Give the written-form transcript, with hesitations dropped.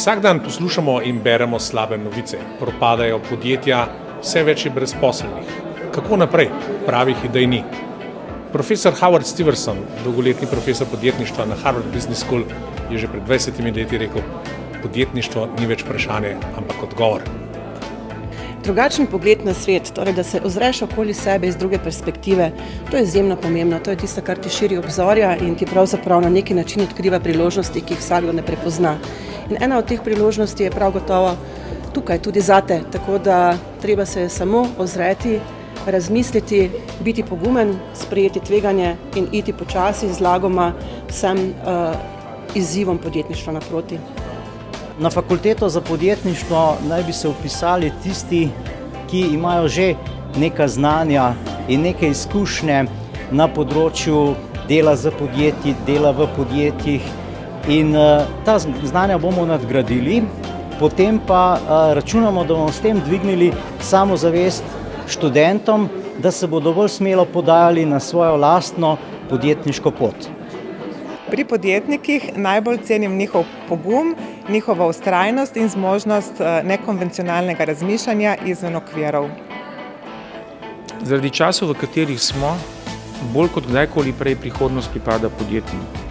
Vsak dan poslušamo in beremo slabe novice. Propadajo podjetja, vse več je brezposelnih. Kako naprej? Pravih idej ni. Profesor Howard Steverson, dolgoletni profesor podjetništva na Harvard Business School, je že pred 20 leti rekel: podjetništvo ni več vprašanje, ampak odgovor. Drugačen pogled na svet, torej da se ozreš okoli sebe iz druge perspektive, to je izjemno pomembno, to je tisto, kar ti širi obzorja in ti pravzaprav na neki način odkriva priložnosti, ki jih vsakdo ne prepozna. In ena od teh priložnosti je prav gotovo tukaj, tudi zate, tako da treba se samo ozreti, razmisliti, biti pogumen, sprejeti tveganje in iti počasi zlagoma vsem izzivom podjetništva naproti. Na fakulteto za podjetništvo naj bi se vpisali tisti, ki imajo že neka znanja in neke izkušnje na področju dela za podjetji, dela v podjetjih in ta znanja bomo nadgradili, potem pa računamo, da bomo s tem dvignili samozavest študentom, da se bodo bolj smelo podajali na svojo lastno podjetniško pot. Pri podjetnikih najbolj cenim njihov pogum, njihovo vztrajnost in zmožnost nekonvencionalnega razmišljanja izven okvirov. Zaradi časov, v katerih smo, bolj kot kdajkoli prej prihodnost pripada podjetnikom.